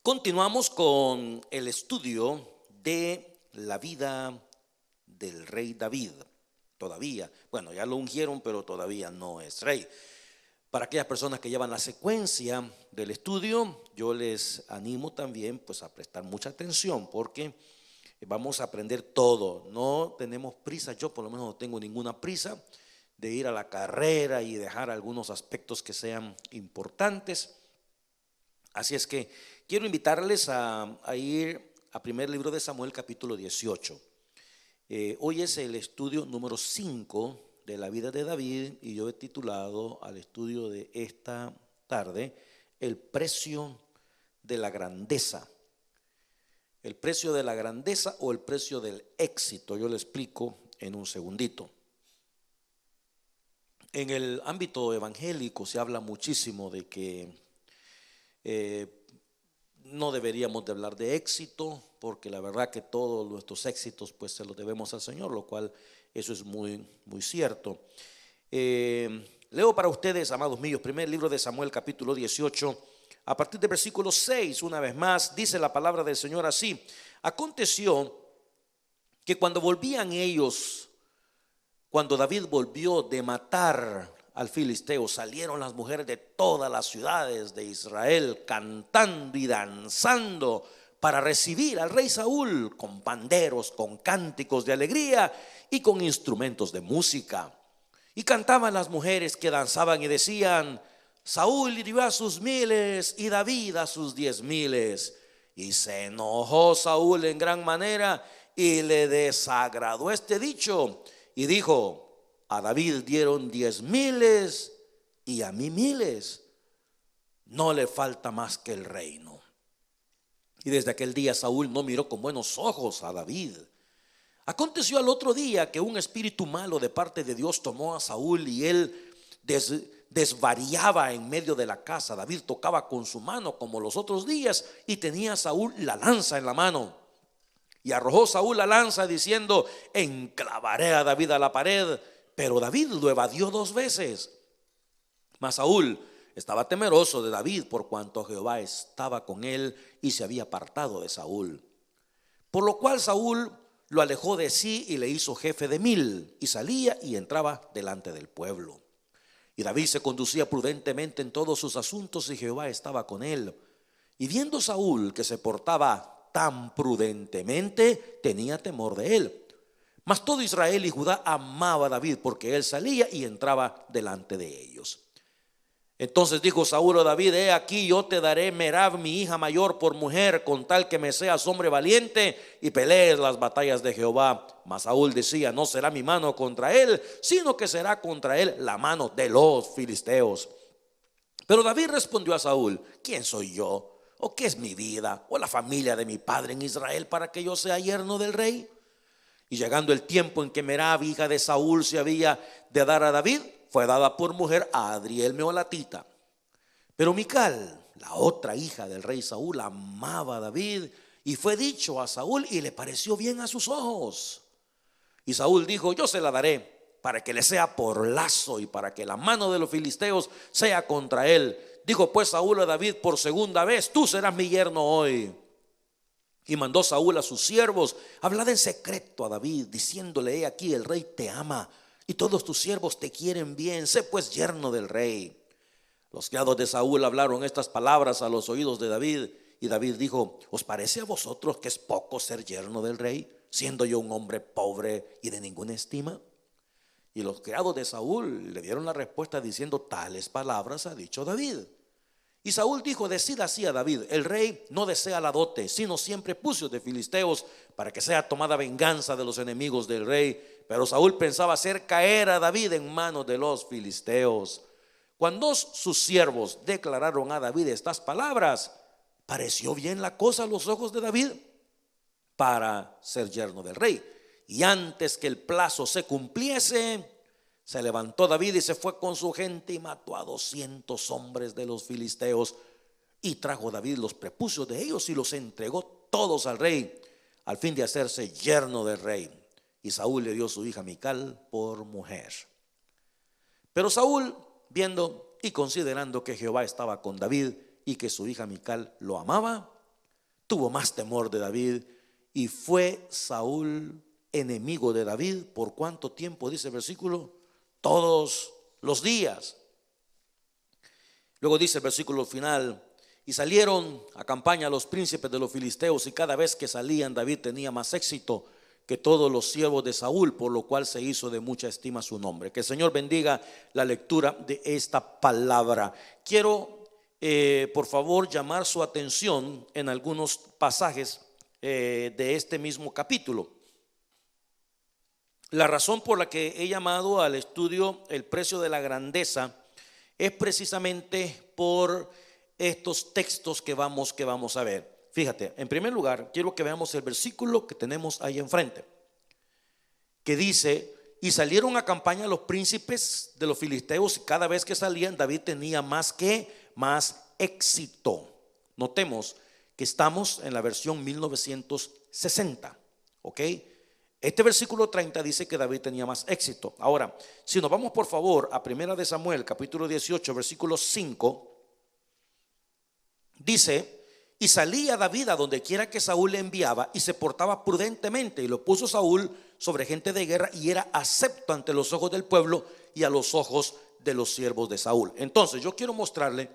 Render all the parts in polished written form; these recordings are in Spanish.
Continuamos con el estudio de la vida del rey David. Todavía, bueno, ya lo ungieron, pero todavía no es rey. Para aquellas personas que llevan la secuencia del estudio, yo les animo también pues a prestar mucha atención, porque vamos a aprender todo. No tenemos prisa, yo por lo menos no tengo ninguna prisa de ir a la carrera y dejar algunos aspectos que sean importantes. Así es que quiero invitarles a ir a primer libro de Samuel, capítulo 18. Hoy es el estudio número 5 de la vida de David, y yo he titulado al estudio de esta tarde el precio de la grandeza. El precio de la grandeza o el precio del éxito. Yo le explico en un segundito. En el ámbito evangélico se habla muchísimo de que no deberíamos de hablar de éxito, porque la verdad que todos nuestros éxitos pues se los debemos al Señor, lo cual eso es muy cierto. Leo para ustedes, amados míos, primer libro de Samuel, capítulo 18, a partir del versículo 6, una vez más, dice la palabra del Señor así: aconteció que cuando David volvió de matar al filisteo, salieron las mujeres de todas las ciudades de Israel cantando y danzando para recibir al rey Saúl, con panderos, con cánticos de alegría y con instrumentos de música. Y cantaban las mujeres que danzaban y decían: Saúl hirió a sus 1000 y David a sus 10,000. Y se enojó Saúl en gran manera y le desagradó este dicho, y dijo: a David dieron 10,000 y a mí 1000. No le falta más que el reino. Y desde aquel día Saúl no miró con buenos ojos a David. Aconteció al otro día que un espíritu malo de parte de Dios tomó a Saúl, y él desvariaba en medio de la casa. David tocaba con su mano como los otros días, y tenía Saúl la lanza en la mano. Y arrojó Saúl la lanza diciendo: enclavaré a David a la pared. Pero David lo evadió 2 veces. Mas Saúl estaba temeroso de David, por cuanto Jehová estaba con él y se había apartado de Saúl. Por lo cual Saúl lo alejó de sí y le hizo jefe de 1000, y salía y entraba delante del pueblo. Y David se conducía prudentemente en todos sus asuntos, y Jehová estaba con él. Y viendo Saúl que se portaba tan prudentemente, tenía temor de él. Mas todo Israel y Judá amaba a David, porque él salía y entraba delante de ellos. Entonces dijo Saúl a David: he aquí, yo te daré Merab, mi hija mayor, por mujer, con tal que me seas hombre valiente y pelees las batallas de Jehová. Mas Saúl decía: no será mi mano contra él, sino que será contra él la mano de los filisteos. Pero David respondió a Saúl: ¿quién soy yo? ¿O qué es mi vida? ¿O la familia de mi padre en Israel, para que yo sea yerno del rey? Y llegando el tiempo en que Merab, hija de Saúl, se había de dar a David, fue dada por mujer a Adriel meholatita. Pero Mical, la otra hija del rey Saúl, amaba a David, y fue dicho a Saúl y le pareció bien a sus ojos. Y Saúl dijo: yo se la daré, para que le sea por lazo y para que la mano de los filisteos sea contra él. Dijo pues Saúl a David por segunda vez: tú serás mi yerno hoy. Y mandó Saúl a sus siervos: hablad en secreto a David, diciéndole: he aquí, el rey te ama y todos tus siervos te quieren bien, sé pues yerno del rey. Los criados de Saúl hablaron estas palabras a los oídos de David, y David dijo: ¿os parece a vosotros que es poco ser yerno del rey, siendo yo un hombre pobre y de ninguna estima? Y los criados de Saúl le dieron la respuesta diciendo: tales palabras ha dicho David. Y Saúl dijo: decid así a David: el rey no desea la dote, sino siempre pucios de filisteos, para que sea tomada venganza de los enemigos del rey. Pero Saúl pensaba hacer caer a David en manos de los filisteos. Cuando sus siervos declararon a David estas palabras, pareció bien la cosa a los ojos de David para ser yerno del rey. Y antes que el plazo se cumpliese, se levantó David y se fue con su gente y mató a 200 hombres de los filisteos. Y trajo David los prepucios de ellos y los entregó todos al rey, al fin de hacerse yerno del rey. Y Saúl le dio su hija Mical por mujer. Pero Saúl, viendo y considerando que Jehová estaba con David y que su hija Mical lo amaba, tuvo más temor de David y fue Saúl enemigo de David. ¿Por cuánto tiempo? Dice el versículo: todos los días. Luego dice el versículo final: y salieron a campaña los príncipes de los filisteos, y cada vez que salían David tenía más éxito que todos los siervos de Saúl, por lo cual se hizo de mucha estima su nombre. Que el Señor bendiga la lectura de esta palabra. Quiero por favor llamar su atención en algunos pasajes de este mismo capítulo. La razón por la que he llamado al estudio el precio de la grandeza es precisamente por estos textos que vamos a ver. Fíjate, en primer lugar, quiero que veamos el versículo que tenemos ahí enfrente, que dice: y salieron a campaña los príncipes de los filisteos, y cada vez que salían David tenía más éxito. Notemos que estamos en la versión 1960, ¿ok? Este versículo 30 dice que David tenía más éxito. Ahora, si nos vamos por favor a 1 de Samuel capítulo 18 versículo 5, dice: y salía David a donde quiera que Saúl le enviaba, y se portaba prudentemente, y lo puso Saúl sobre gente de guerra, y era acepto ante los ojos del pueblo y a los ojos de los siervos de Saúl. Entonces yo quiero mostrarle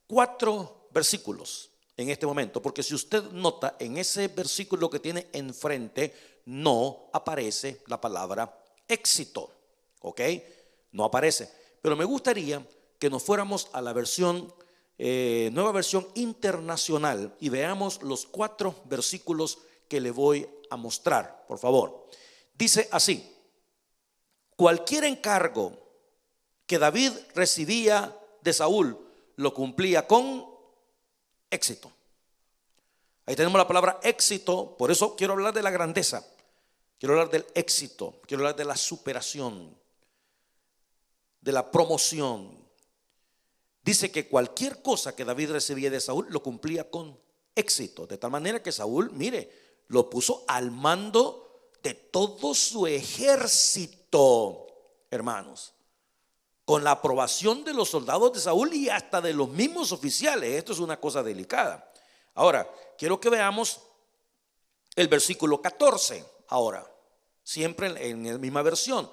4 versículos en este momento, porque si usted nota, en ese versículo que tiene enfrente no aparece la palabra éxito, ¿ok? No aparece. Pero me gustaría que nos fuéramos a la versión nueva versión internacional, y veamos los 4 versículos que le voy a mostrar, por favor. Dice así: cualquier encargo que David recibía de Saúl lo cumplía con éxito. Ahí tenemos la palabra éxito. Por eso quiero hablar de la grandeza, quiero hablar del éxito, quiero hablar de la superación, de la promoción. Dice que cualquier cosa que David recibía de Saúl lo cumplía con éxito, de tal manera que Saúl, mire, lo puso al mando de todo su ejército, hermanos, con la aprobación de los soldados de Saúl y hasta de los mismos oficiales. Esto es una cosa delicada. Ahora, quiero que veamos el versículo 14. Ahora, siempre en la misma versión.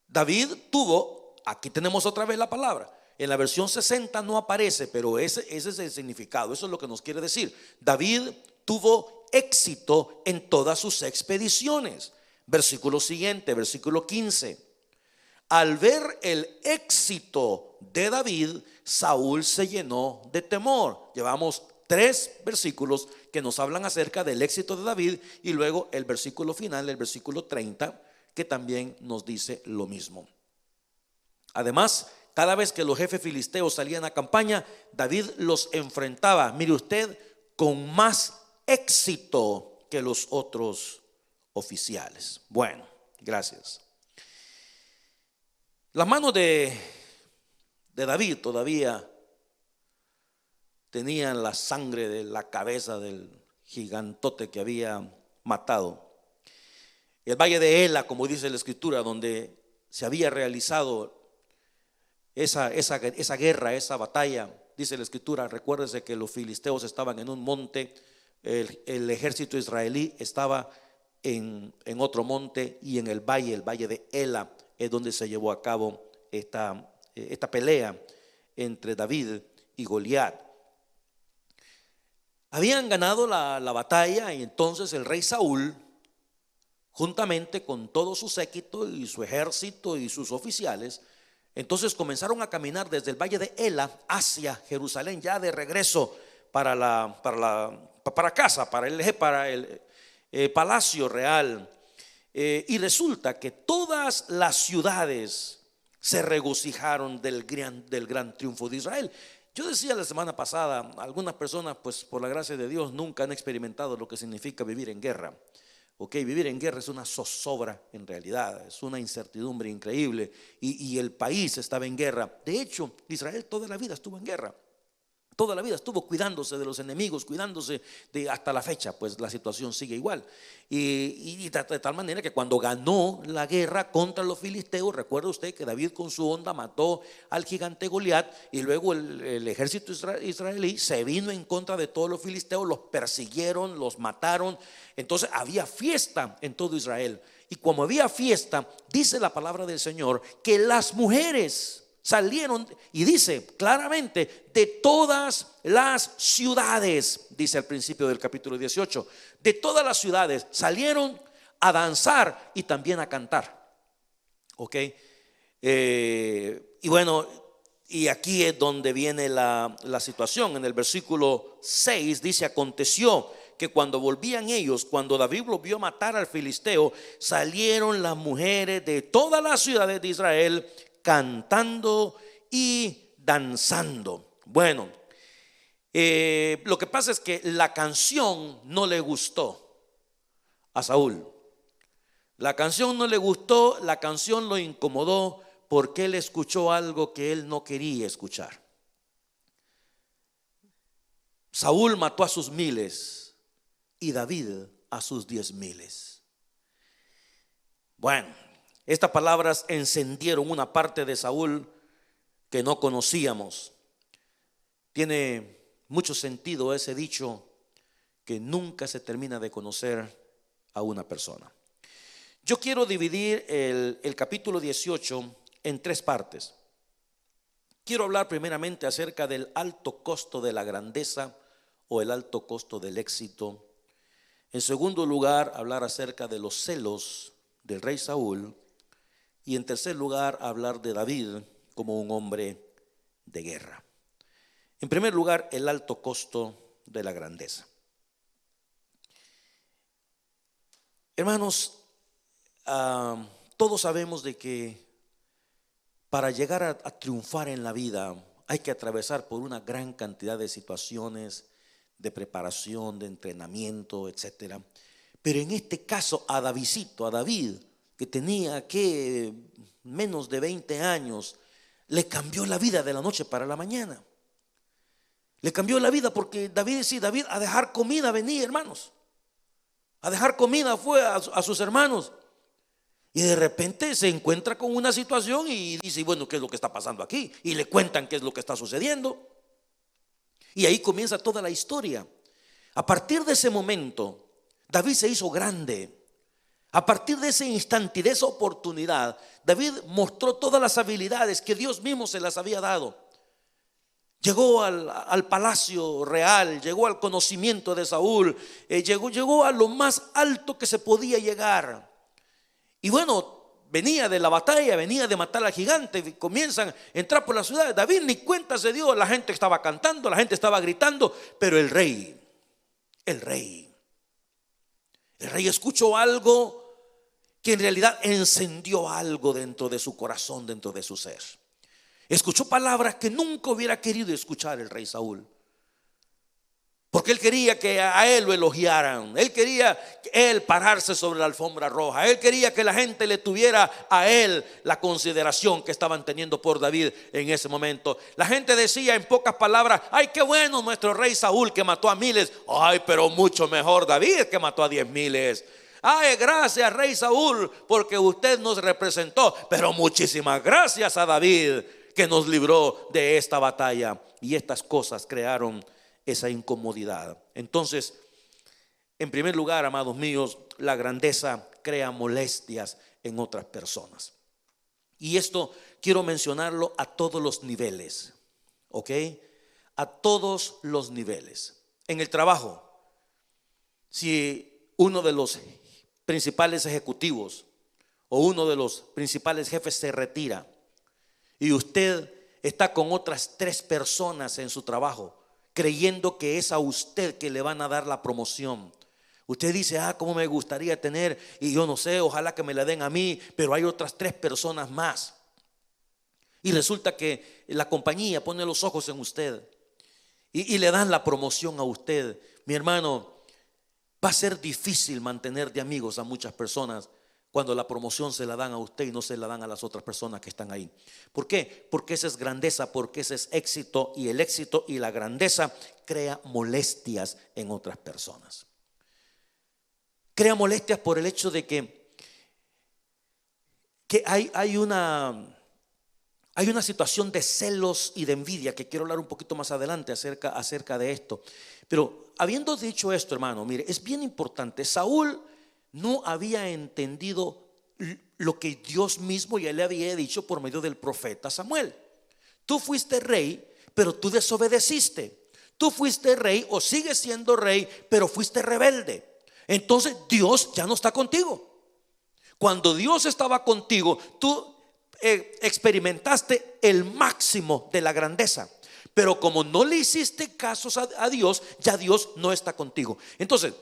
David tuvo, aquí tenemos otra vez la palabra. En la versión 60 no aparece, pero ese es el significado. Eso es lo que nos quiere decir. David tuvo éxito en todas sus expediciones. Versículo siguiente, versículo 15. Al ver el éxito de David, Saúl se llenó de temor. Llevamos 3 versículos que nos hablan acerca del éxito de David, y luego el versículo final, el versículo 30, que también nos dice lo mismo. Además, cada vez que los jefes filisteos salían a campaña, David los enfrentaba, mire usted, con más éxito que los otros oficiales. Bueno, gracias. Las manos de David todavía tenían la sangre de la cabeza del gigantote que había matado. El valle de Ela, como dice la escritura, donde se había realizado esa guerra, esa batalla, dice la escritura. Recuérdese que los filisteos estaban en un monte, el ejército israelí estaba en otro monte, y en el valle de Ela es donde se llevó a cabo esta pelea entre David y Goliat. Habían ganado la batalla, y entonces el rey Saúl, juntamente con todo su séquito y su ejército y sus oficiales, entonces comenzaron a caminar desde el valle de Ela hacia Jerusalén, ya de regreso para casa, para el palacio real. Y resulta que todas las ciudades se regocijaron del gran triunfo de Israel. Yo decía la semana pasada, algunas personas, pues por la gracia de Dios, nunca han experimentado lo que significa vivir en guerra. Vivir en guerra es una zozobra, en realidad es una incertidumbre increíble, y el país estaba en guerra. De hecho, Israel toda la vida estuvo en guerra. Toda la vida estuvo cuidándose de los enemigos, cuidándose de hasta la fecha, pues la situación sigue igual. Y de tal manera que cuando ganó la guerra contra los filisteos, recuerda usted que David con su onda mató al gigante Goliat, y luego el ejército israelí se vino en contra de todos los filisteos, los persiguieron, los mataron. Entonces había fiesta en todo Israel. Y como había fiesta, dice la palabra del Señor que las mujeres salieron, y dice claramente, de todas las ciudades, dice al principio del capítulo 18, de todas las ciudades salieron a danzar y también a cantar. Ok, y bueno, y aquí es donde viene la situación. En el versículo 6 dice: aconteció que cuando volvían ellos, cuando David volvió a matar al filisteo, salieron las mujeres de todas las ciudades de Israel cantando y danzando. Bueno, lo que pasa es que la canción no le gustó a Saúl. La canción no le gustó, la canción lo incomodó, porque él escuchó algo que él no quería escuchar. Saúl mató a sus miles y David a sus 10,000. Bueno, estas palabras encendieron una parte de Saúl que no conocíamos. Tiene mucho sentido ese dicho, que nunca se termina de conocer a una persona. Yo quiero dividir el capítulo 18 en 3 partes. Quiero hablar primeramente acerca del alto costo de la grandeza o el alto costo del éxito. En segundo lugar, hablar acerca de los celos del rey Saúl. Y en tercer lugar, hablar de David como un hombre de guerra. En primer lugar, el alto costo de la grandeza. Hermanos, todos sabemos de que para llegar a triunfar en la vida hay que atravesar por una gran cantidad de situaciones de preparación, de entrenamiento, etcétera. Pero en este caso a David, que tenía que menos de 20 años, le cambió la vida de la noche para la mañana. Le cambió la vida porque David a dejar comida venía, hermanos. A dejar comida fue a sus hermanos. Y de repente se encuentra con una situación y dice: bueno, ¿qué es lo que está pasando aquí? Y le cuentan qué es lo que está sucediendo. Y ahí comienza toda la historia. A partir de ese momento, David se hizo grande. A partir de ese instante y de esa oportunidad, David mostró todas las habilidades que Dios mismo se las había dado. Llegó al palacio real, llegó al conocimiento de Saúl, llegó a lo más alto que se podía llegar. Y bueno, venía de la batalla, venía de matar al gigante, y comienzan a entrar por la ciudad. David ni cuenta se dio, la gente estaba cantando, la gente estaba gritando, pero el rey escuchó algo que en realidad encendió algo dentro de su corazón, dentro de su ser. Escuchó palabras que nunca hubiera querido escuchar el rey Saúl, porque él quería que a él lo elogiaran. Él quería él pararse sobre la alfombra roja. Él quería que la gente le tuviera a él la consideración que estaban teniendo por David en ese momento. La gente decía en pocas palabras: ay, qué bueno nuestro rey Saúl que mató a miles. Ay, pero mucho mejor David que mató a 10,000. Ay, gracias rey Saúl porque usted nos representó, pero muchísimas gracias a David que nos libró de esta batalla. Y estas cosas crearon esa incomodidad. Entonces, en primer lugar, amados míos, la grandeza crea molestias en otras personas. Y esto quiero mencionarlo a todos los niveles, ¿ok? A todos los niveles. En el trabajo, si uno de los principales ejecutivos o uno de los principales jefes se retira y usted está con otras 3 personas en su trabajo, creyendo que es a usted que le van a dar la promoción. Usted dice: cómo me gustaría tener, y yo no sé, ojalá que me la den a mí, pero hay otras 3 personas más. Y resulta que la compañía pone los ojos en usted y le dan la promoción a usted. Mi hermano, va a ser difícil mantener de amigos a muchas personas cuando la promoción se la dan a usted y no se la dan a las otras personas que están ahí. ¿Por qué? Porque esa es grandeza, porque ese es éxito, y el éxito y la grandeza crea molestias en otras personas. Crea molestias por el hecho de que hay una situación de celos y de envidia, que quiero hablar un poquito más adelante acerca de esto. Pero habiendo dicho esto, hermano, mire, es bien importante. Saúl no había entendido lo que Dios mismo ya le había dicho por medio del profeta Samuel. Tú fuiste rey, pero tú desobedeciste. Tú fuiste rey o sigues siendo rey, pero fuiste rebelde. Entonces Dios ya no está contigo. Cuando Dios estaba contigo, tú experimentaste el máximo de la grandeza. Pero como no le hiciste casos a Dios, ya Dios no está contigo. Entonces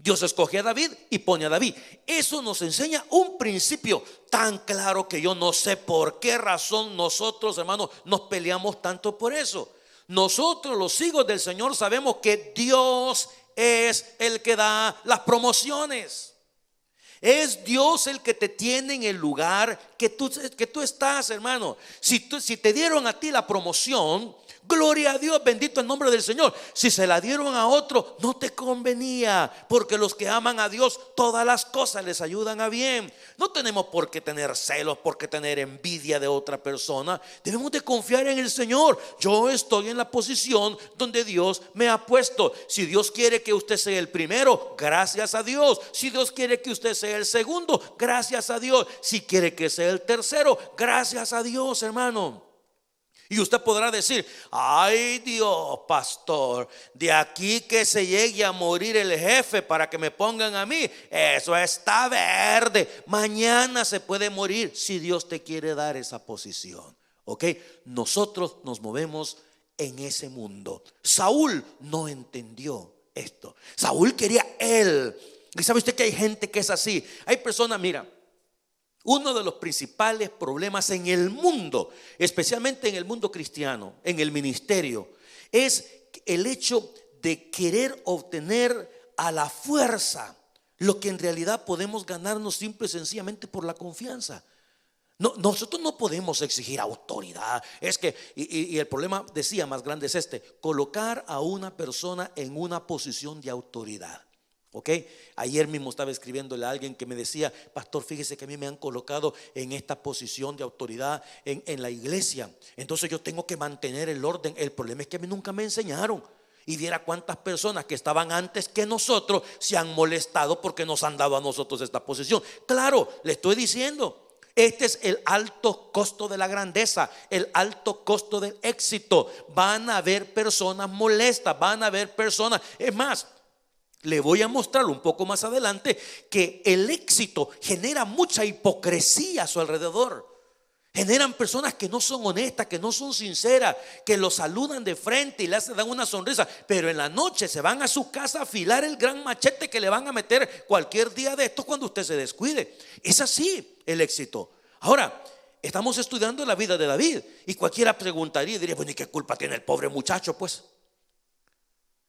Dios escoge a David y pone a David. Eso nos enseña un principio tan claro que yo no sé por qué razón nosotros, hermanos, nos peleamos tanto por eso. Nosotros, los hijos del Señor, sabemos que Dios es el que da las promociones. Es Dios el que te tiene en el lugar que tú estás, hermano. Si te dieron a ti la promoción, gloria a Dios, bendito el nombre del Señor. Si se la dieron a otro, no te convenía, porque los que aman a Dios, todas las cosas les ayudan a bien. No tenemos por qué tener celos, por qué tener envidia de otra persona. Debemos de confiar en el Señor. Yo estoy en la posición donde Dios me ha puesto. Si Dios quiere que usted sea el primero, gracias a Dios. Si Dios quiere que usted sea el segundo, gracias a Dios. Si quiere que sea el tercero, gracias a Dios, hermano. Y usted podrá decir: ay Dios, pastor, de aquí que se llegue a morir el jefe para que me pongan a mí, eso está verde. Mañana se puede morir si Dios te quiere dar esa posición. ¿Ok? Nosotros nos movemos en ese mundo. Saúl no entendió esto. Saúl quería él. Y sabe usted que hay gente que es así. Hay personas, mira, uno de los principales problemas en el mundo, especialmente en el mundo cristiano, en el ministerio, es el hecho de querer obtener a la fuerza lo que en realidad podemos ganarnos simple y sencillamente por la confianza. No, nosotros no podemos exigir autoridad. Es que, y el problema, decía, más grande es colocar a una persona en una posición de autoridad. Ok, ayer mismo estaba escribiéndole a alguien que me decía: pastor, fíjese que a mí me han colocado en esta posición de autoridad en la iglesia, entonces yo tengo que mantener el orden. El problema es que a mí nunca me enseñaron. Y viera cuántas personas que estaban antes que nosotros se han molestado porque nos han dado a nosotros esta posición. Claro, le estoy diciendo, este es el alto costo de la grandeza, el alto costo del éxito. Van a haber personas molestas, van a haber personas, es más, le voy a mostrar un poco más adelante que el éxito genera mucha hipocresía a su alrededor. Generan personas que no son honestas, que no son sinceras, que lo saludan de frente y le dan una sonrisa, pero en la noche se van a su casa a afilar el gran machete que le van a meter cualquier día de estos cuando usted se descuide. Es así el éxito. Ahora, estamos estudiando la vida de David y cualquiera preguntaría y diría: bueno, ¿y qué culpa tiene el pobre muchacho, pues?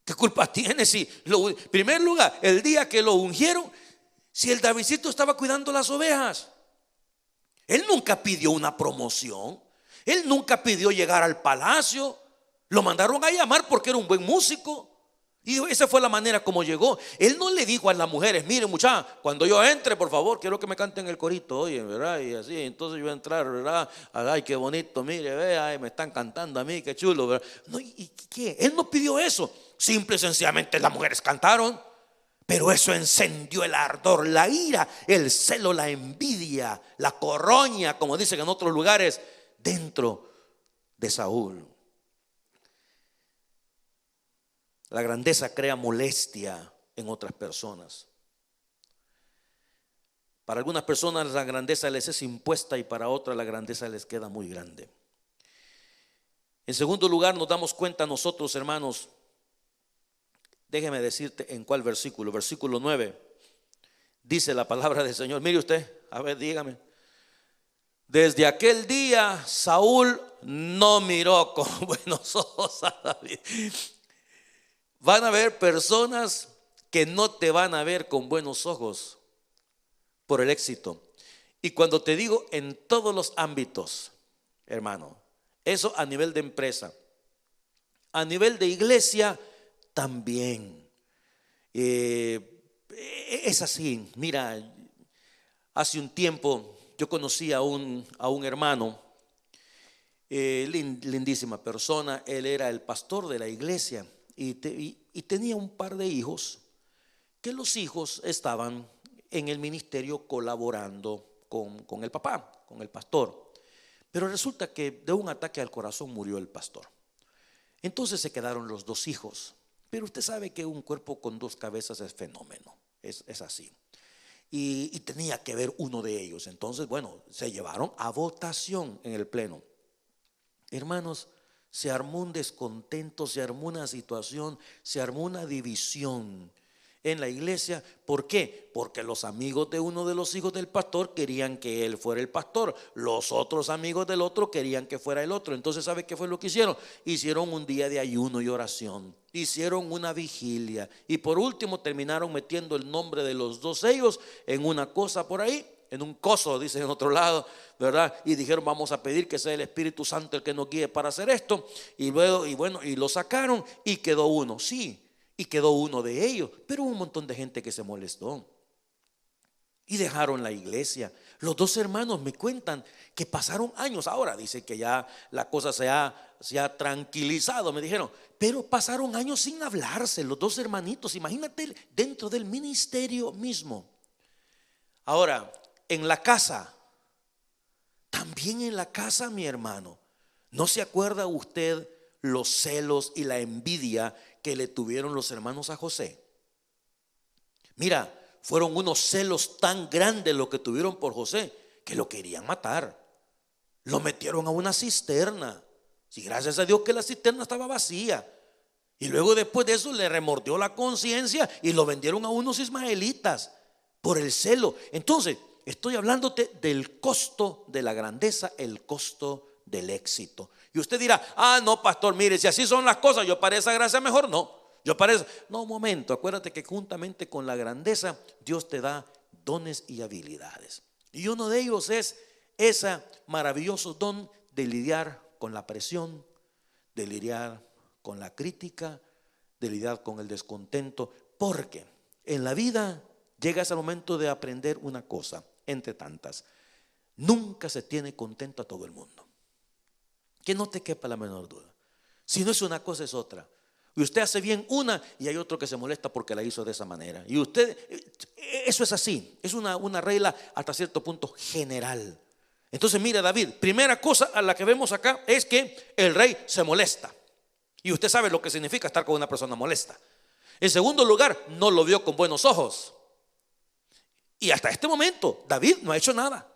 ¿Qué culpa tiene si, en primer lugar, el día que lo ungieron, si el Davidcito estaba cuidando las ovejas? Él nunca pidió una promoción. Él nunca pidió llegar al palacio. Lo mandaron a llamar porque era un buen músico. Y esa fue la manera como llegó. Él no le dijo a las mujeres: miren, muchachas, cuando yo entre, por favor, quiero que me canten el corito, oye, ¿verdad? Y así, entonces yo voy a entrar, ¿verdad? Ay, qué bonito, mire, vea, me están cantando a mí, qué chulo, ¿verdad? No, ¿y qué? Él no pidió eso. Simple y sencillamente las mujeres cantaron. Pero eso encendió el ardor, la ira, el celo, la envidia, la corroña, como dicen en otros lugares, dentro de Saúl. La grandeza crea molestia en otras personas. Para algunas personas la grandeza les es impuesta y para otras la grandeza les queda muy grande. En segundo lugar, nos damos cuenta nosotros, hermanos, déjeme decirte en cuál versículo. Versículo 9. Dice la palabra del Señor. Mire usted, a ver, dígame. Desde aquel día Saúl no miró con buenos ojos a David. Van a haber personas que no te van a ver con buenos ojos, por el éxito. Y cuando te digo en todos los ámbitos, hermano, eso a nivel de empresa, a nivel de iglesia también. Es así. Mira, hace un tiempo yo conocí a un hermano, lindísima persona. Él era el pastor de la iglesia y tenía un par de hijos, que los hijos estaban en el ministerio colaborando con el papá, con el pastor. Pero resulta que de un ataque al corazón murió el pastor. Entonces se quedaron los dos hijos. Pero usted sabe que un cuerpo con dos cabezas es fenómeno, es así. Y tenía que ver uno de ellos. Entonces, bueno, se llevaron a votación en el pleno. Hermanos, se armó un descontento, se armó una situación, se armó una división en la iglesia. ¿Por qué? Porque los amigos de uno de los hijos del pastor querían que él fuera el pastor, los otros amigos del otro querían que fuera el otro. Entonces, ¿sabe qué fue lo que hicieron? Hicieron un día de ayuno y oración, hicieron una vigilia, y por último terminaron metiendo el nombre de los dos ellos en una cosa por ahí, en un coso, dice en otro lado, ¿verdad? Y dijeron: vamos a pedir que sea el Espíritu Santo el que nos guíe para hacer esto. Y luego, y bueno, y lo sacaron y quedó uno, sí. Y quedó uno de ellos, pero hubo un montón de gente que se molestó y dejaron la iglesia. Los dos hermanos me cuentan que pasaron años. Ahora dice que ya la cosa se ha tranquilizado, me dijeron, pero pasaron años sin hablarse los dos hermanitos. Imagínate, dentro del ministerio mismo. Ahora, en la casa, también en la casa, mi hermano, ¿no se acuerda usted los celos y la envidia que le tuvieron los hermanos a José? Mira, fueron unos celos tan grandes los que tuvieron por José que lo querían matar. Lo metieron a una cisterna. Sí, gracias a Dios que la cisterna estaba vacía. Y luego después de eso le remordió la conciencia y lo vendieron a unos ismaelitas por el celo. Entonces, estoy hablándote del costo de la grandeza, el costo del éxito. Y usted dirá: no, pastor, mire, si así son las cosas, yo para esa gracia mejor no. No, un momento, acuérdate que juntamente con la grandeza Dios te da dones y habilidades. Y uno de ellos es ese maravilloso don de lidiar con la presión, de lidiar con la crítica, de lidiar con el descontento. Porque en la vida llega ese momento de aprender una cosa, entre tantas: nunca se tiene contento a todo el mundo. Que no te quepa la menor duda. Si no es una cosa, es otra. Y usted hace bien una y hay otro que se molesta porque la hizo de esa manera. Y usted, eso es así. Es una regla hasta cierto punto general. Entonces, mire, David, primera cosa a la que vemos acá es que el rey se molesta. Y usted sabe lo que significa estar con una persona molesta. En segundo lugar, no lo vio con buenos ojos. Y hasta este momento David no ha hecho nada.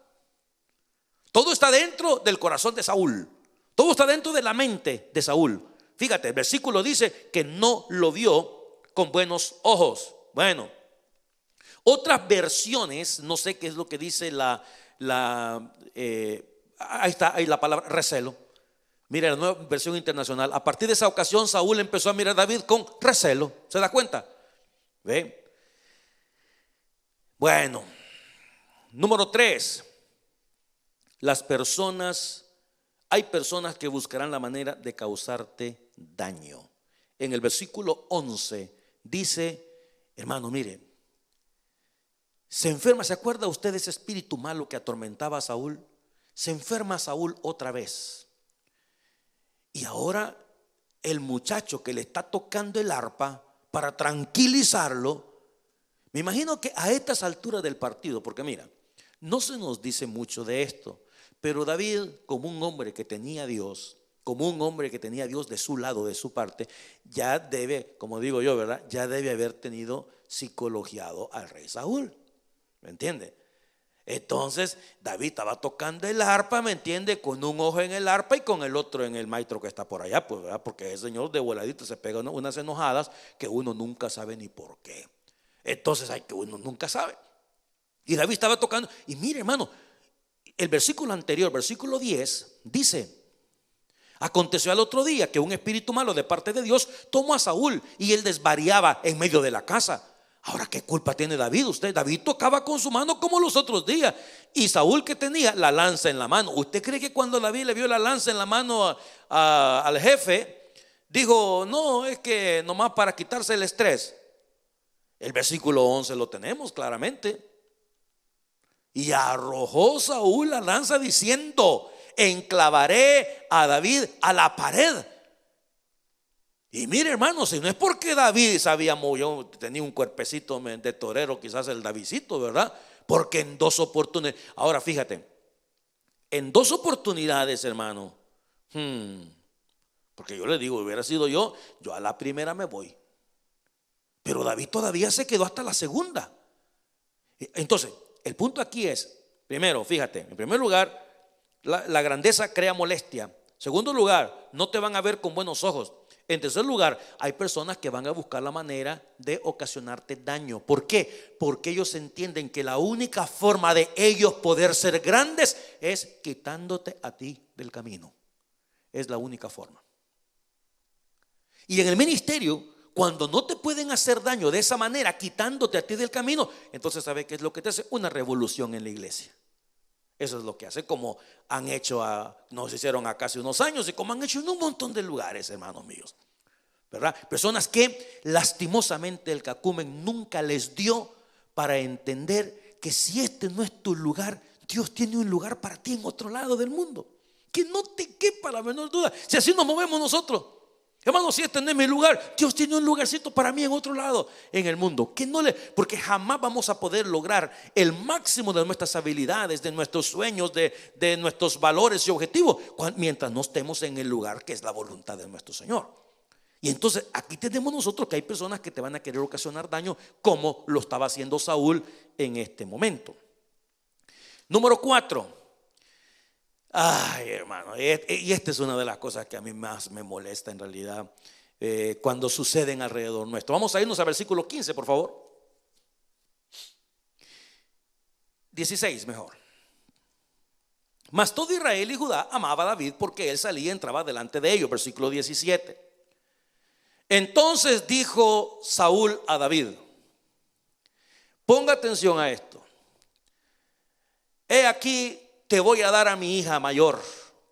Todo está dentro del corazón de Saúl. Todo está dentro de la mente de Saúl. Fíjate, el versículo dice que no lo vio con buenos ojos. Bueno, otras versiones, no sé qué es lo que dice ahí está, ahí la palabra recelo. Mira la nueva versión internacional. A partir de esa ocasión, Saúl empezó a mirar a David con recelo. ¿Se da cuenta? ¿Ve? Bueno, número 3. Hay personas que buscarán la manera de causarte daño. En el versículo 11 dice, hermano, mire, se enferma. ¿Se acuerda usted de ese espíritu malo que atormentaba a Saúl? Se enferma Saúl otra vez. Y ahora el muchacho que le está tocando el arpa para tranquilizarlo, me imagino que a estas alturas del partido, porque mira, no se nos dice mucho de esto, pero David, como un hombre que tenía a Dios, de su lado, de su parte, ya debe, como digo yo, ¿verdad? Ya debe haber tenido psicologiado al rey Saúl. ¿Me entiende? Entonces David estaba tocando el arpa, ¿me entiende? Con un ojo en el arpa y con el otro en el maestro que está por allá, pues, ¿verdad? Porque el señor de voladito se pega unas enojadas que uno nunca sabe ni por qué. Entonces hay que uno nunca sabe. Y David estaba tocando. Y mire, hermano, el versículo anterior, versículo 10, dice: aconteció al otro día que un espíritu malo de parte de Dios tomó a Saúl y él desvariaba en medio de la casa. Ahora, ¿qué culpa tiene David? David tocaba con su mano como los otros días. Y Saúl, que tenía la lanza en la mano. ¿Usted cree que cuando David le vio la lanza en la mano al jefe, dijo, no, es que nomás para quitarse el estrés? El versículo 11 lo tenemos claramente. Y arrojó Saúl la lanza diciendo, enclavaré a David a la pared. Y mire, hermano, si no es porque David sabía muy, yo tenía un cuerpecito de torero, quizás el Davidcito, ¿verdad? Porque en 2 oportunidades, ahora fíjate, en 2 oportunidades, hermano, porque yo le digo, hubiera sido yo a la primera me voy. Pero David todavía se quedó hasta la segunda. Entonces, el punto aquí es, primero, fíjate, en primer lugar, la grandeza crea molestia. Segundo lugar, no te van a ver con buenos ojos. En tercer lugar, hay personas que van a buscar la manera de ocasionarte daño. ¿Por qué? Porque ellos entienden que la única forma de ellos poder ser grandes es quitándote a ti del camino. Es la única forma. Y en el ministerio, cuando no te pueden hacer daño de esa manera, quitándote a ti del camino, entonces ¿sabe qué es lo que te hace? Una revolución en la iglesia. Eso es lo que hace, como han hecho, nos hicieron acá hace unos años y como han hecho en un montón de lugares, hermanos míos, ¿verdad? Personas que lastimosamente el cacumen nunca les dio para entender que si este no es tu lugar, Dios tiene un lugar para ti en otro lado del mundo. Que no te quepa la menor duda. Si así nos movemos nosotros, hermano, si este no es mi lugar, Dios tiene un lugarcito para mí en otro lado en el mundo. Porque jamás vamos a poder lograr el máximo de nuestras habilidades, de nuestros sueños, de nuestros valores y objetivos, mientras no estemos en el lugar que es la voluntad de nuestro Señor. Y entonces aquí tenemos nosotros que hay personas que te van a querer ocasionar daño, como lo estaba haciendo Saúl en este momento. Número 4. Ay, hermano, y esta es una de las cosas que a mí más me molesta en realidad, cuando suceden alrededor nuestro. Vamos a irnos al versículo 15, por favor. 16 mejor. Mas todo Israel y Judá amaba a David porque él salía y entraba delante de ellos. Versículo 17. Entonces dijo Saúl a David, ponga atención a esto. He aquí, te voy a dar a mi hija mayor,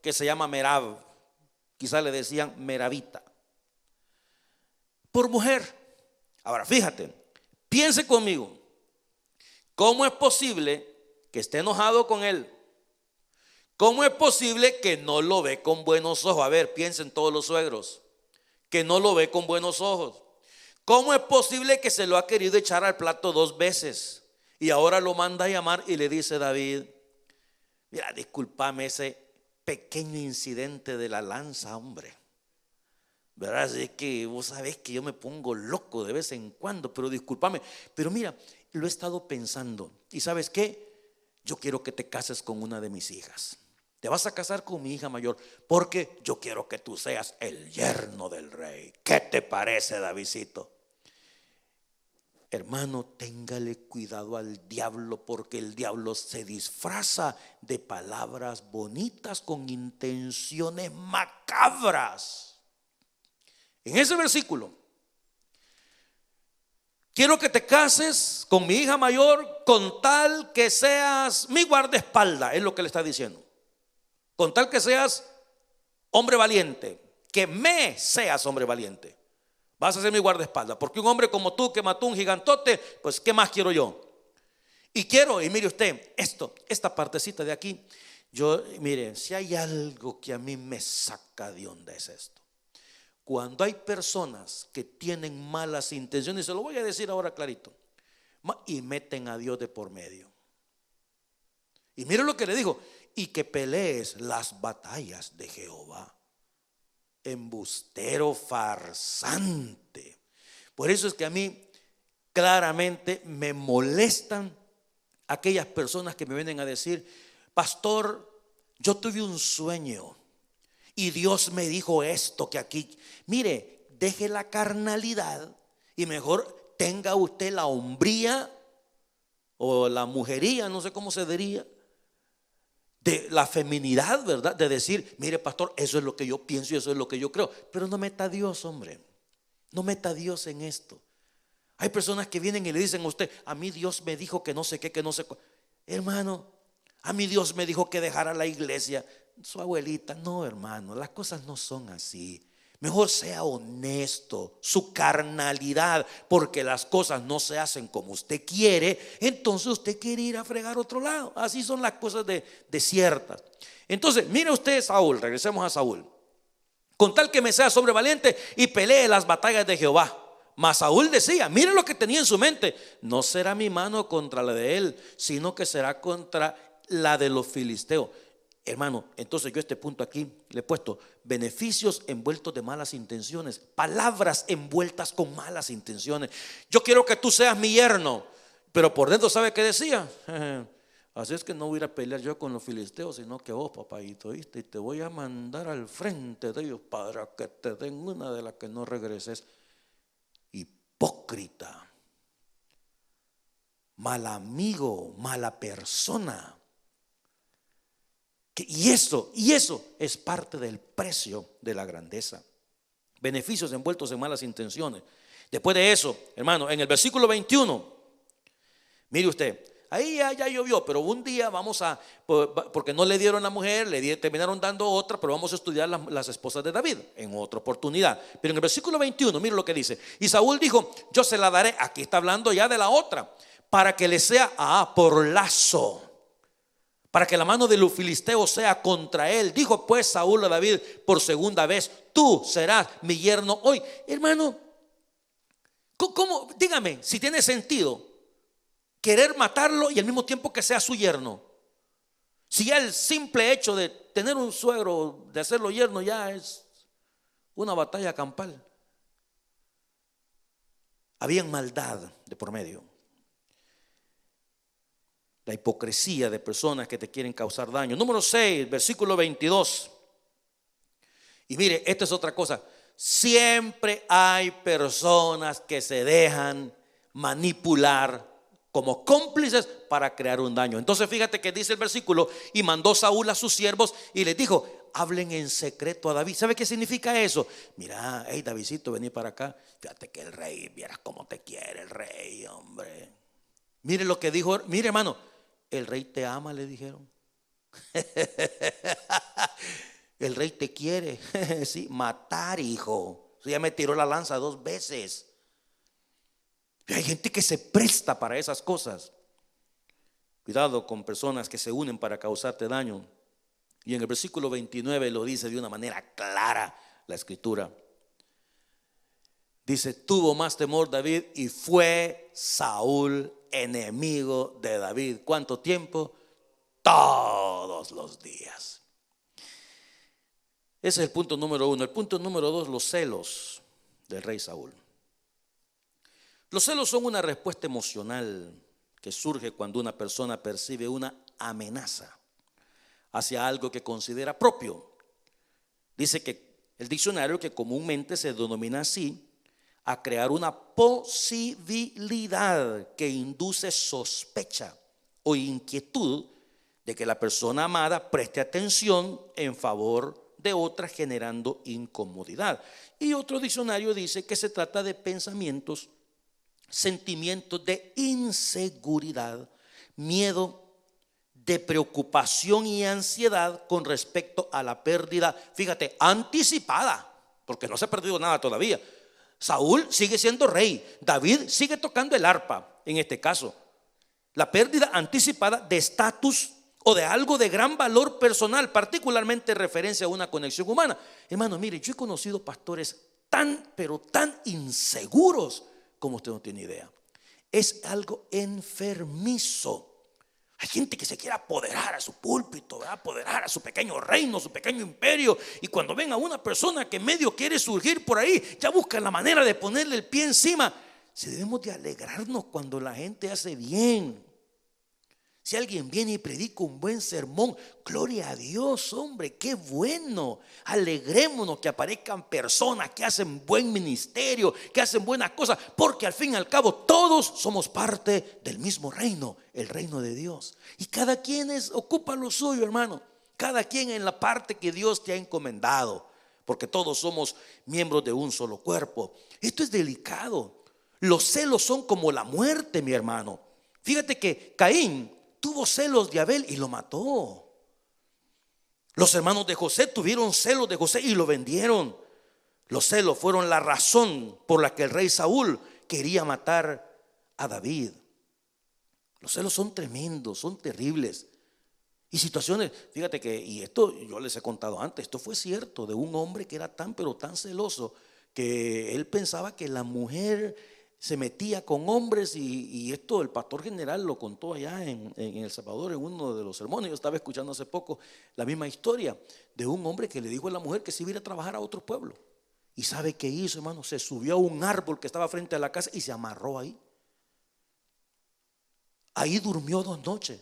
que se llama Merab, quizás le decían Merabita, por mujer. Ahora fíjate, piense conmigo, ¿cómo es posible que esté enojado con él? ¿Cómo es posible que no lo ve con buenos ojos? A ver, piensen todos los suegros, que no lo ve con buenos ojos. ¿Cómo es posible que se lo ha querido echar al plato 2 veces y ahora lo manda a llamar y le dice David, mira, discúlpame ese pequeño incidente de la lanza, hombre, ¿verdad? Es que vos sabés que yo me pongo loco de vez en cuando, pero discúlpame. Pero mira, lo he estado pensando y ¿sabes qué? Yo quiero que te cases con una de mis hijas. Te vas a casar con mi hija mayor porque yo quiero que tú seas el yerno del rey. ¿Qué te parece, Davidcito? Hermano, téngale cuidado al diablo, porque el diablo se disfraza de palabras bonitas con intenciones macabras. En ese versículo, quiero que te cases con mi hija mayor con tal que seas mi guardaespaldas, es lo que le está diciendo. Con tal que seas hombre valiente, que me seas hombre valiente. Vas a ser mi guardaespaldas, porque un hombre como tú que mató un gigantote, pues ¿qué más quiero yo? Y mire usted, esta partecita de aquí, mire, si hay algo que a mí me saca de onda es esto. Cuando hay personas que tienen malas intenciones, se lo voy a decir ahora clarito, y meten a Dios de por medio. Y mire lo que le dijo, y que pelees las batallas de Jehová. Embustero, farsante. Por eso es que a mí claramente me molestan aquellas personas que me vienen a decir, pastor, yo tuve un sueño y Dios me dijo esto que aquí. Mire, deje la carnalidad y mejor tenga usted la hombría o la mujería, no sé cómo se diría, de la feminidad, ¿verdad? De decir, mire pastor, eso es lo que yo pienso y eso es lo que yo creo. Pero no meta a Dios, hombre. No meta a Dios en esto. Hay personas que vienen y le dicen a usted: a mí Dios me dijo que no sé qué, que no sé. Hermano, a mí Dios me dijo que dejara la iglesia. Su abuelita: no, hermano, las cosas no son así. Mejor sea honesto, su carnalidad, porque las cosas no se hacen como usted quiere, entonces usted quiere ir a fregar otro lado. Así son las cosas de ciertas. Entonces, mire usted Saúl, regresemos a Saúl. Con tal que me sea sobrevaliente y pelee las batallas de Jehová. Mas Saúl decía, mire lo que tenía en su mente: no será mi mano contra la de él, sino que será contra la de los filisteos. Hermano, entonces yo este punto aquí le he puesto: beneficios envueltos de malas intenciones, palabras envueltas con malas intenciones. Yo quiero que tú seas mi yerno, pero por dentro, ¿sabe qué decía? Así es que no voy a ir a pelear yo con los filisteos, sino que vos, papayito, ¿viste? Y te voy a mandar al frente de ellos para que te den una de las que no regreses. Hipócrita, mal amigo, mala persona. Y eso es parte del precio de la grandeza. Beneficios envueltos en malas intenciones. Después de eso, hermano, en el versículo 21, mire usted, ahí ya llovió, pero un día porque no le dieron la mujer, terminaron dando otra, pero vamos a estudiar las esposas de David en otra oportunidad. Pero en el versículo 21, mire lo que dice: y Saúl dijo, yo se la daré. Aquí está hablando ya de la otra, para que le sea por lazo, para que la mano de los filisteos sea contra él. Dijo pues Saúl a David por segunda vez: tú serás mi yerno hoy. Hermano, ¿cómo? Dígame si tiene sentido querer matarlo y al mismo tiempo que sea su yerno. Si ya el simple hecho de tener un suegro, de hacerlo yerno, ya es una batalla campal. Había maldad de por medio. La hipocresía de personas que te quieren causar daño. Número 6, versículo 22. Y mire, esta es otra cosa. Siempre hay personas que se dejan manipular como cómplices para crear un daño. Entonces fíjate que dice el versículo: y mandó Saúl a sus siervos y les dijo: hablen en secreto a David. ¿Sabe qué significa eso? Mira, hey Davidcito, vení para acá. Fíjate que el rey, vieras cómo te quiere el rey, hombre. Mire lo que dijo, mire hermano, el rey te ama, le dijeron. El rey te quiere. Sí, matar, hijo. Ya me tiró la lanza 2 veces. Y hay gente que se presta para esas cosas. Cuidado con personas que se unen para causarte daño. Y en el versículo 29 lo dice de una manera clara la escritura. Dice: tuvo más temor David y fue Saúl enemigo de David. ¿Cuánto tiempo? Todos los días. Ese es el punto número 1. El punto número 2, los celos del rey Saúl. Los celos son una respuesta emocional que surge cuando una persona percibe una amenaza hacia algo que considera propio. Dice que el diccionario que comúnmente se denomina así: a crear una posibilidad que induce sospecha o inquietud de que la persona amada preste atención en favor de otra, generando incomodidad. Y otro diccionario dice que se trata de pensamientos, sentimientos de inseguridad, miedo, de preocupación y ansiedad con respecto a la pérdida, fíjate, anticipada, porque no se ha perdido nada todavía. Saúl sigue siendo rey, David sigue tocando el arpa. En este caso, la pérdida anticipada de estatus o de algo de gran valor personal, particularmente en referencia a una conexión humana. Hermano, mire, yo he conocido pastores pero tan inseguros como usted no tiene idea. Es algo enfermizo. Hay gente que se quiere apoderar a su púlpito, ¿verdad? Apoderar a su pequeño reino, su pequeño imperio. Y cuando ven a una persona que medio quiere surgir por ahí, ya buscan la manera de ponerle el pie encima. Si debemos de alegrarnos cuando la gente hace bien. Si alguien viene y predica un buen sermón, gloria a Dios, hombre, qué bueno. Alegrémonos que aparezcan personas que hacen buen ministerio, que hacen buenas cosas, porque al fin y al cabo todos somos parte del mismo reino, el reino de Dios. Y cada quien ocupa lo suyo, hermano. Cada quien en la parte que Dios te ha encomendado, porque todos somos miembros de un solo cuerpo. Esto es delicado. Los celos son como la muerte, mi hermano. Fíjate que Caín tuvo celos de Abel y lo mató. Los hermanos de José tuvieron celos de José y lo vendieron. Los celos fueron la razón por la que el rey Saúl quería matar a David. Los celos son tremendos, son terribles. Y situaciones, fíjate que, y esto yo les he contado antes, esto fue cierto, de un hombre que era tan pero tan celoso que él pensaba que la mujer se metía con hombres, y esto el pastor general lo contó allá en El Salvador en uno de los sermones. Yo estaba escuchando hace poco la misma historia de un hombre que le dijo a la mujer que se iba a ir a trabajar a otro pueblo. ¿Y sabe qué hizo, hermano? Se subió a un árbol que estaba frente a la casa y se amarró ahí. Ahí durmió 2 noches.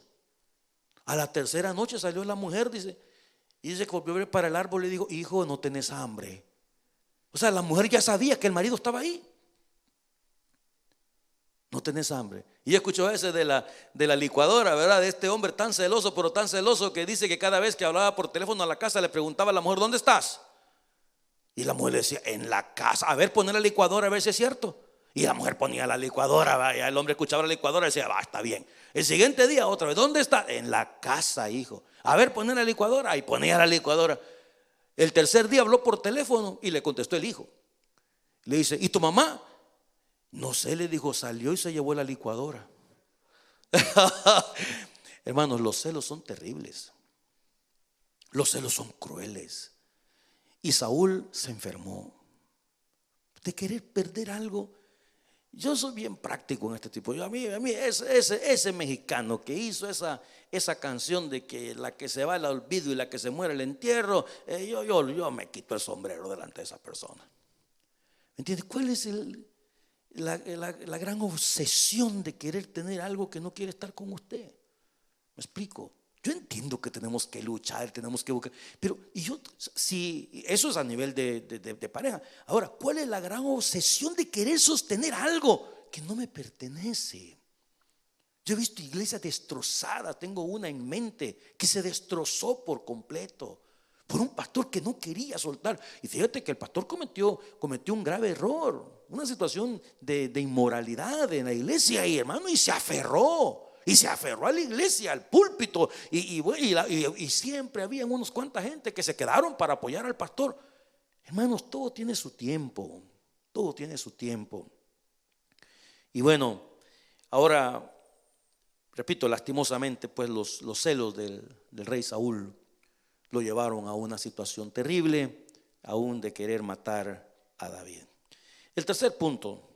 A la tercera noche salió la mujer, dice, y dice que volvió a ver para el árbol y le dijo: hijo, no tenés hambre. O sea, la mujer ya sabía que el marido estaba ahí. No tenés hambre. Y escuchó ese de la licuadora, ¿verdad? De este hombre tan celoso, pero tan celoso, que dice que cada vez que hablaba por teléfono a la casa le preguntaba a la mujer: ¿dónde estás? Y la mujer le decía: en la casa. A ver, poner la licuadora a ver si es cierto. Y la mujer ponía la licuadora, vaya, el hombre escuchaba la licuadora y decía: va, está bien. El siguiente día otra vez: ¿dónde está? En la casa, hijo. A ver, poner la licuadora. Y ponía la licuadora. El tercer día habló por teléfono y le contestó el hijo. Le dice: ¿y tu mamá? No sé, le dijo, salió y se llevó la licuadora. Hermanos, los celos son terribles. Los celos son crueles. Y Saúl se enfermó de querer perder algo. Yo soy bien práctico en este tipo. A mí ese mexicano que hizo esa canción de que la que se va al olvido y la que se muere el entierro, yo me quito el sombrero delante de esa persona. ¿Me entiendes? ¿Cuál es la gran obsesión de querer tener algo que no quiere estar con usted? ¿Me explico? Yo entiendo que tenemos que luchar, tenemos que buscar, pero si eso es a nivel de pareja. Ahora, ¿cuál es la gran obsesión de querer sostener algo que no me pertenece? Yo he visto iglesias destrozadas. Tengo una en mente que se destrozó por completo por un pastor que no quería soltar. Y fíjate que el pastor cometió un grave error, una situación de inmoralidad en la iglesia, y hermano, y se aferró a la iglesia, al púlpito, y siempre había unos cuanta gente que se quedaron para apoyar al pastor. Hermanos, todo tiene su tiempo, todo tiene su tiempo. Y bueno, ahora repito, lastimosamente, pues los celos del rey Saúl lo llevaron a una situación terrible, aún de querer matar a David. El tercer punto,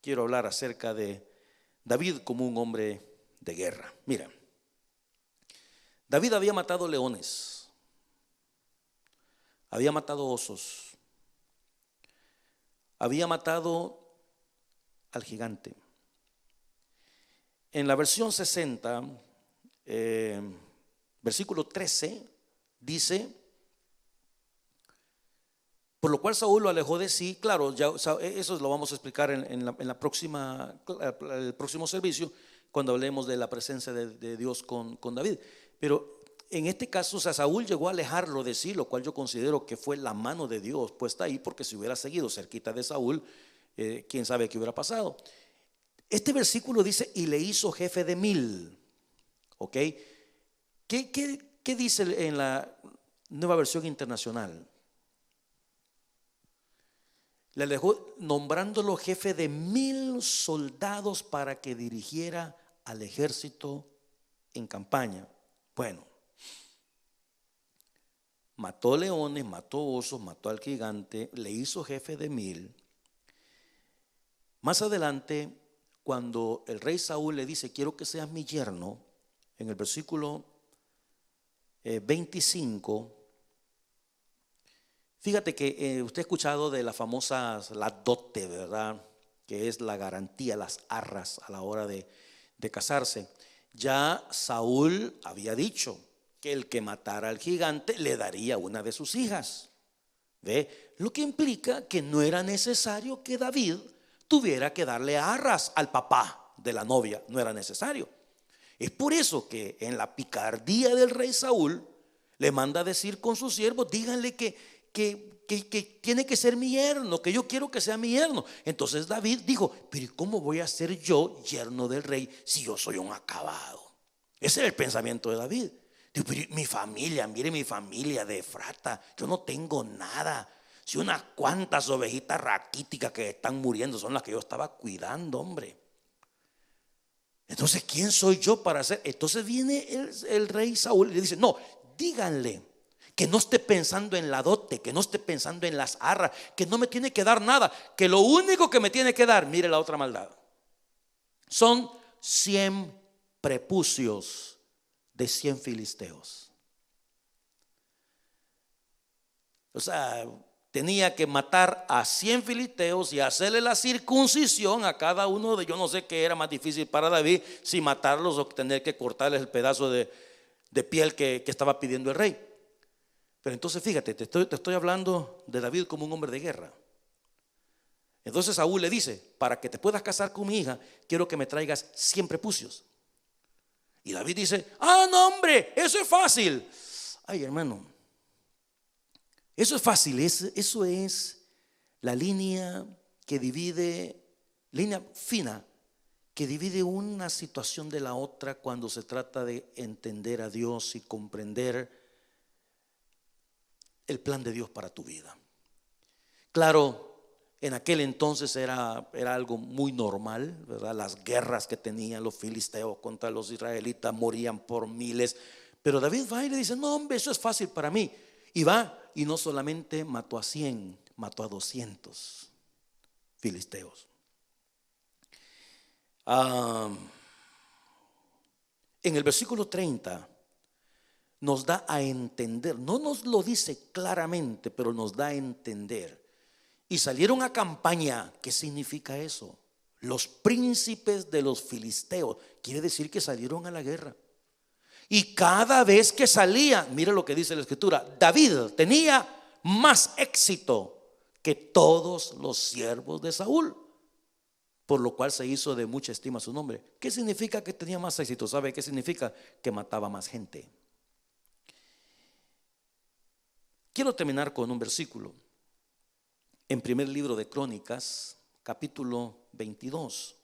quiero hablar acerca de David como un hombre de guerra. Mira, David había matado leones, había matado osos, había matado al gigante. En la versión 60, versículo 13, dice: por lo cual Saúl lo alejó de sí. Claro, ya, eso lo vamos a explicar en el próximo servicio, cuando hablemos de la presencia de Dios con David. Pero en este caso, o sea, Saúl llegó a alejarlo de sí, lo cual yo considero que fue la mano de Dios puesta ahí, porque si hubiera seguido cerquita de Saúl, quién sabe qué hubiera pasado. Este versículo dice: y le hizo jefe de 1000. ¿Ok? ¿Qué dice en la Nueva Versión Internacional? Le dejó nombrándolo jefe de 1000 soldados para que dirigiera al ejército en campaña. Bueno, mató leones, mató osos, mató al gigante, le hizo jefe de 1000. Más adelante, cuando el rey Saúl le dice: quiero que seas mi yerno, en el versículo 25, fíjate que usted ha escuchado de las famosas, la dote, ¿verdad? Que es la garantía, las arras a la hora de casarse. Ya Saúl había dicho que el que matara al gigante le daría una de sus hijas. ¿Ve? Lo que implica que no era necesario que David tuviera que darle arras al papá de la novia, no era necesario. Es por eso que en la picardía del rey Saúl le manda a decir con sus siervos: díganle que que tiene que ser mi yerno, que yo quiero que sea mi yerno. Entonces David dijo, pero ¿y cómo voy a ser yo yerno del rey si yo soy un acabado? Ese era el pensamiento de David. Digo, pero mi familia, mire mi familia de Efrata, yo no tengo nada. Si unas cuantas ovejitas raquíticas que están muriendo son las que yo estaba cuidando, hombre. Entonces, ¿quién soy yo para hacer? Entonces viene el rey Saúl y le dice, no, díganle que no esté pensando en la dote, que no esté pensando en las arras, que no me tiene que dar nada, que lo único que me tiene que dar, mire la otra maldad, son 100 prepucios de 100 filisteos. O sea, tenía que matar a 100 filisteos y hacerle la circuncisión a cada uno de, yo no sé qué era más difícil para David, si matarlos o tener que cortarles el pedazo de piel que estaba pidiendo el rey. Pero entonces fíjate, te estoy hablando de David como un hombre de guerra. Entonces Saúl le dice, para que te puedas casar con mi hija, quiero que me traigas 100 prepucios. Y David dice, no hombre, eso es fácil. Ay, hermano, eso es fácil, eso es la línea que divide, línea fina, que divide una situación de la otra cuando se trata de entender a Dios y comprender el plan de Dios para tu vida. Claro, en aquel entonces era algo muy normal, ¿verdad? Las guerras que tenían los filisteos contra los israelitas morían por miles. Pero David va y le dice, no hombre, eso es fácil para mí. Y va y no solamente mató a 100, mató a 200 filisteos. En el versículo 30 nos da a entender, no nos lo dice claramente, pero nos da a entender. Y salieron a campaña. ¿Qué significa eso? Los príncipes de los filisteos. Quiere decir que salieron a la guerra. Y cada vez que salía, mira lo que dice la escritura, David tenía más éxito que todos los siervos de Saúl, por lo cual se hizo de mucha estima su nombre. ¿Qué significa que tenía más éxito? ¿Sabe qué significa? Que mataba más gente. Quiero terminar con un versículo en primer libro de Crónicas, capítulo 22.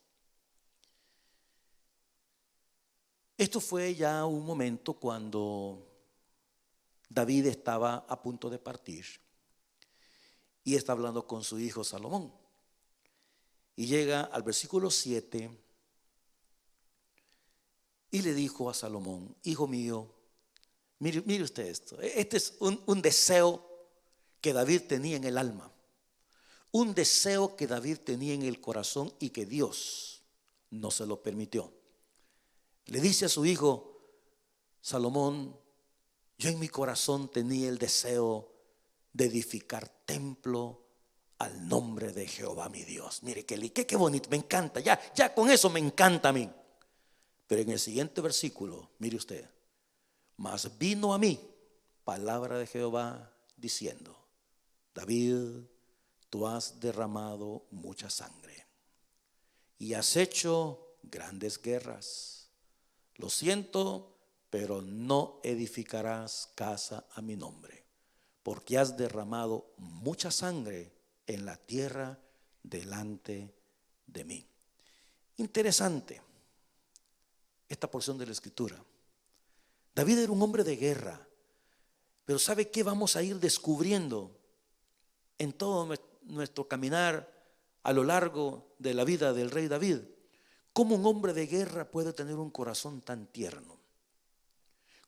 Esto fue ya un momento cuando David estaba a punto de partir y está hablando con su hijo Salomón. Y llega al versículo 7 y le dijo a Salomón, hijo mío, mire usted esto. Este es un deseo que David tenía en el alma. Un deseo que David tenía en el corazón y que Dios no se lo permitió. Le dice a su hijo Salomón, yo en mi corazón tenía el deseo de edificar templo al nombre de Jehová mi Dios. Mire qué bonito, me encanta, ya con eso me encanta a mí. Pero en el siguiente versículo, mire usted, mas vino a mí palabra de Jehová diciendo, David, tú has derramado mucha sangre y has hecho grandes guerras. Lo siento, pero no edificarás casa a mi nombre, porque has derramado mucha sangre en la tierra delante de mí. Interesante esta porción de la escritura. David era un hombre de guerra, pero ¿sabe qué vamos a ir descubriendo en todo nuestro caminar a lo largo de la vida del rey David? ¿Cómo un hombre de guerra puede tener un corazón tan tierno?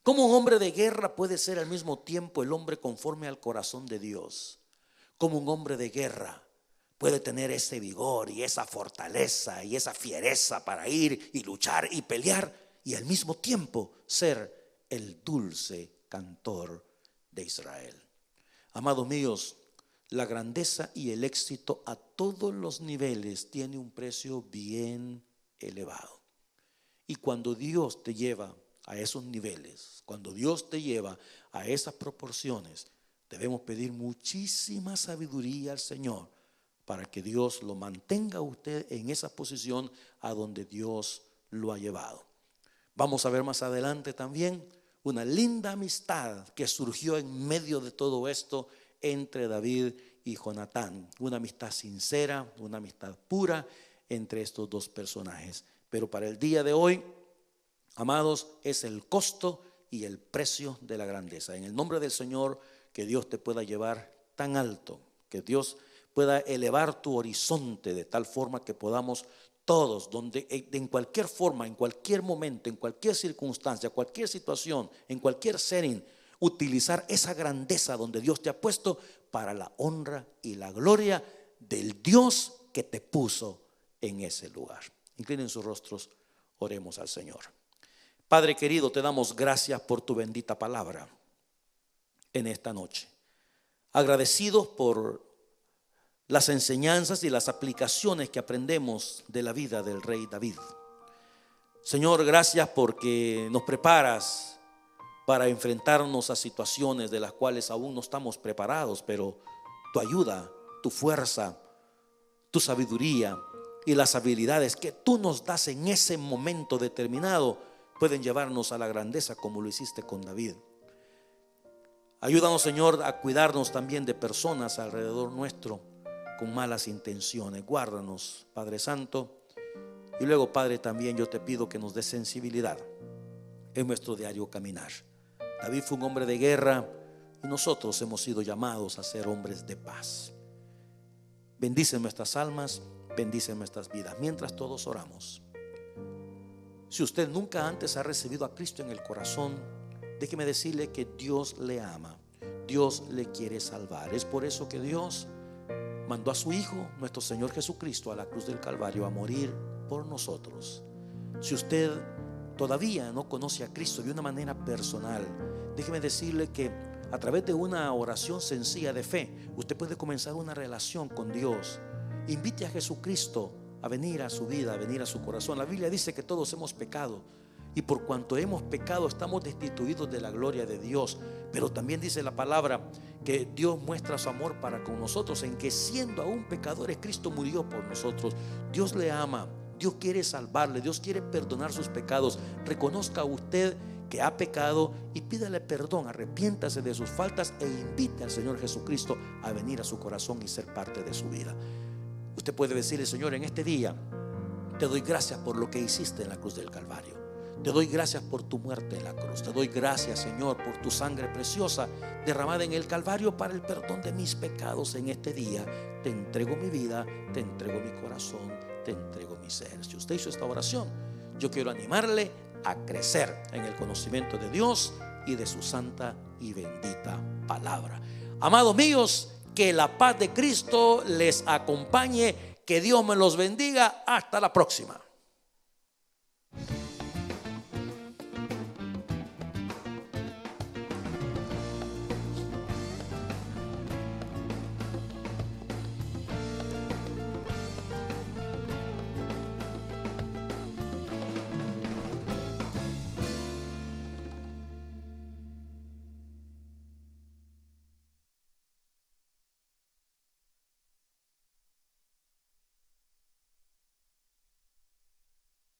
¿Cómo un hombre de guerra puede ser al mismo tiempo el hombre conforme al corazón de Dios? ¿Cómo un hombre de guerra puede tener ese vigor y esa fortaleza y esa fiereza para ir y luchar y pelear y al mismo tiempo ser el dulce cantor de Israel? Amados míos, la grandeza y el éxito a todos los niveles tiene un precio bien elevado. Y cuando Dios te lleva a esos niveles, cuando Dios te lleva a esas proporciones, debemos pedir muchísima sabiduría al Señor para que Dios lo mantenga a usted en esa posición a donde Dios lo ha llevado. Vamos a ver más adelante también una linda amistad que surgió en medio de todo esto entre David y Jonatán. Una amistad sincera, una amistad pura entre estos dos personajes. Pero para el día de hoy, amados, es el costo y el precio de la grandeza. En el nombre del Señor, que Dios te pueda llevar tan alto, que Dios pueda elevar tu horizonte de tal forma que podamos todos, en cualquier forma, en cualquier momento, en cualquier circunstancia, cualquier situación, en cualquier setting, utilizar esa grandeza donde Dios te ha puesto para la honra y la gloria del Dios que te puso en ese lugar. Inclinen sus rostros, oremos al Señor. Padre querido, te damos gracias por tu bendita palabra en esta noche. Agradecidos por las enseñanzas y las aplicaciones que aprendemos de la vida del rey David. Señor, gracias porque nos preparas para enfrentarnos a situaciones de las cuales aún no estamos preparados, pero tu ayuda, tu fuerza, tu sabiduría y las habilidades que tú nos das en ese momento determinado pueden llevarnos a la grandeza como lo hiciste con David. Ayúdanos, Señor, a cuidarnos también de personas alrededor nuestro con malas intenciones. Guárdanos, Padre Santo. Y luego, Padre, también yo te pido que nos des sensibilidad en nuestro diario caminar. David fue un hombre de guerra y nosotros hemos sido llamados a ser hombres de paz. Bendice nuestras almas, bendice nuestras vidas. Mientras todos oramos, si usted nunca antes ha recibido a Cristo en el corazón, déjeme decirle que Dios le ama, Dios le quiere salvar. Es por eso que Dios mandó a su Hijo, nuestro Señor Jesucristo, a la cruz del Calvario a morir por nosotros. Si usted todavía no conoce a Cristo de una manera personal, déjeme decirle que a través de una oración sencilla de fe, usted puede comenzar una relación con Dios. Invite a Jesucristo a venir a su vida, a venir a su corazón. La Biblia dice que todos hemos pecado y por cuanto hemos pecado estamos destituidos de la gloria de Dios. Pero también dice la palabra que Dios muestra su amor para con nosotros en que siendo aún pecadores, Cristo murió por nosotros. Dios le ama, Dios quiere salvarle, Dios quiere perdonar sus pecados. Reconozca usted que ha pecado y pídale perdón, arrepiéntase de sus faltas e invite al Señor Jesucristo a venir a su corazón y ser parte de su vida. Usted puede decirle: Señor, en este día te doy gracias por lo que hiciste en la cruz del Calvario. Te doy gracias por tu muerte en la cruz. Te doy gracias, Señor, por tu sangre preciosa derramada en el Calvario para el perdón de mis pecados. En este día te entrego mi vida, te entrego mi corazón, te entrego mi ser. Si usted hizo esta oración, yo quiero animarle a crecer en el conocimiento de Dios y de su santa y bendita palabra. Amados míos, que la paz de Cristo les acompañe. Que Dios me los bendiga. Hasta la próxima.